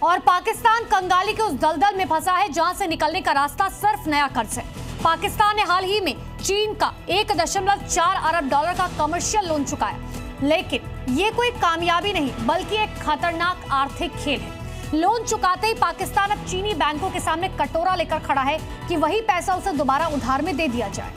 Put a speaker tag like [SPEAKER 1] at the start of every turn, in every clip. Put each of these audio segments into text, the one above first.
[SPEAKER 1] और पाकिस्तान कंगाली के उस दलदल में फंसा है जहां से निकलने का रास्ता सिर्फ नया कर्ज है। पाकिस्तान ने हाल ही में चीन का 1.4 अरब डॉलर का कमर्शियल लोन चुकाया, लेकिन ये कोई कामयाबी नहीं बल्कि एक खतरनाक आर्थिक खेल है। लोन चुकाते ही पाकिस्तान अब चीनी बैंकों के सामने कटोरा लेकर खड़ा है कि वही पैसा उसे दोबारा उधार में दे दिया जाए।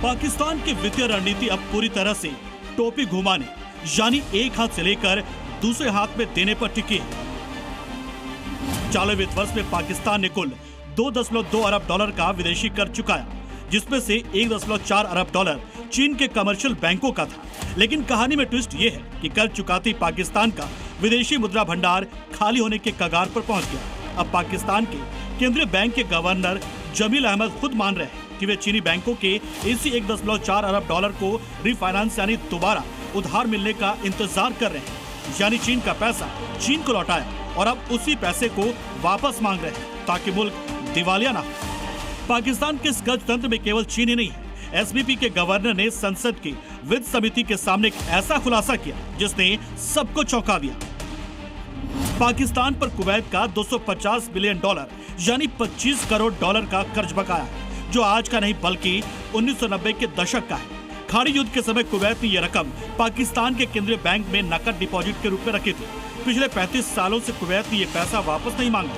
[SPEAKER 2] पाकिस्तान की वित्तीय रणनीति अब पूरी तरह से टोपी घुमाने यानी एक हाथ से लेकर दूसरे हाथ में देने पर टिकी है। चालू वित्त वर्ष में पाकिस्तान ने कुल 2.2 अरब डॉलर का विदेशी कर्ज चुकाया, जिसमें से 1.4 अरब डॉलर चीन के कमर्शियल बैंकों का था। लेकिन कहानी में ट्विस्ट ये है कि कर्ज चुकाती पाकिस्तान का विदेशी मुद्रा भंडार खाली होने के कगार पर पहुंच गया। अब पाकिस्तान के केंद्रीय बैंक के गवर्नर जमील अहमद खुद मान रहे हैं कि वे चीनी बैंकों के इसी 1.4 अरब डॉलर को रिफाइनेंस यानी दोबारा उधार मिलने का इंतजार कर रहे हैं। यानी चीन का पैसा चीन को लौटाया और अब उसी पैसे को वापस मांग रहे हैं ताकि मुल्क दिवालिया ना हो। पाकिस्तान के इस कर्ज तंत्र में केवल चीन ही नहीं है। एसबीपी के गवर्नर ने संसद की वित्त समिति के सामने एक ऐसा खुलासा किया जिसने सबको चौंका दिया। पाकिस्तान पर कुवैत का 250 बिलियन डॉलर यानी 25 करोड़ डॉलर का कर्ज बकाया है, जो आज का नहीं बल्कि 1990 के दशक का है। खाड़ी युद्ध के समय कुवैत ने यह रकम पाकिस्तान के केंद्रीय बैंक में नकद डिपॉजिट के रूप में रखी थी। पिछले 35 सालों से कुवैत ने यह पैसा वापस नहीं मांगा,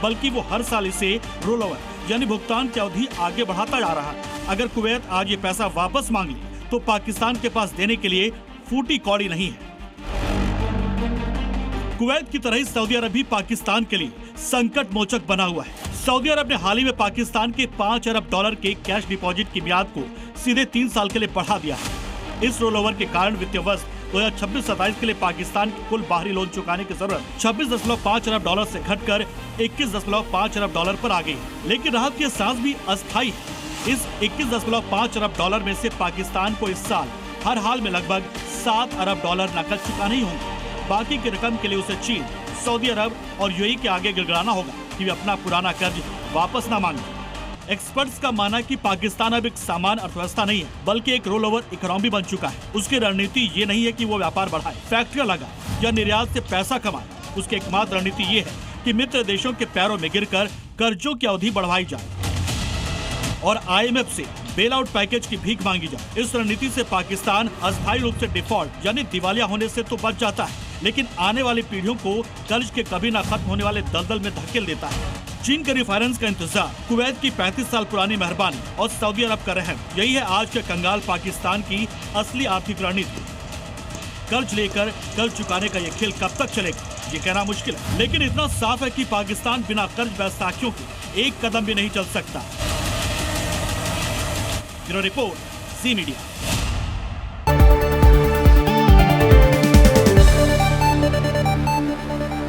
[SPEAKER 2] बल्कि वो हर साल इसे रोल ओवर यानी भुगतान की अवधि आगे बढ़ाता जा रहा है। अगर कुवैत आज ये पैसा वापस मांग ले तो पाकिस्तान के पास देने के लिए फूटी कौड़ी नहीं है। कुवैत की तरह ही सऊदी अरब भी पाकिस्तान के लिए संकट मोचक बना हुआ है। सऊदी अरब ने हाल ही में पाकिस्तान के 5 अरब डॉलर के कैश डिपॉजिट की मियाद को सीधे 3 साल के लिए बढ़ा दिया है। इस रोल ओवर के कारण वित्तीय वर्ष 2026-27 के लिए पाकिस्तान के कुल बाहरी लोन चुकाने की जरूरत 26.5 अरब डॉलर से घटकर 21.5 अरब डॉलर पर आ गई है। लेकिन राहत की सांस भी अस्थायी है। इस 21.5 अरब डॉलर में से पाकिस्तान को इस साल हर हाल में लगभग 7 अरब डॉलर नकद चुकाने ही होंगे। बाकी की रकम के लिए उसे चीन, सऊदी अरब और यूएई के आगे गिड़गिड़ाना होगा कि वे अपना पुराना कर्ज वापस न मांगे। एक्सपर्ट्स का मानना है कि पाकिस्तान अब एक सामान्य अर्थव्यवस्था नहीं है बल्कि एक रोल ओवर इकोनॉमी बन चुका है। उसकी रणनीति ये नहीं है कि वो व्यापार बढ़ाए, फैक्ट्रियां लगाए या निर्यात से पैसा कमाए। उसकी एकमात्र रणनीति ये है कि मित्र देशों के पैरों में गिरकर कर्जों की अवधि बढ़वाई जाए और आईएमएफ से बेल आउट पैकेज की भीख मांगी जाए। इस रणनीति से पाकिस्तान अस्थायी रूप से डिफॉल्ट यानी दिवालिया होने से तो बच जाता है, लेकिन आने वाली पीढ़ियों को कर्ज के कभी न खत्म होने वाले दलदल में धकेल देता है। चीन के रिफाइनेंस का इंतजार, कुवैत की 35 साल पुरानी मेहरबानी और सऊदी अरब का रहम, यही है आज के कंगाल पाकिस्तान की असली आर्थिक रणनीति। कर्ज लेकर कर्ज चुकाने का ये खेल कब तक चलेगा ये कहना मुश्किल है, लेकिन इतना साफ है कि पाकिस्तान बिना कर्ज बैसाखियों के एक कदम भी नहीं चल सकता। ब्यूरो रिपोर्ट, ज़ी मीडिया।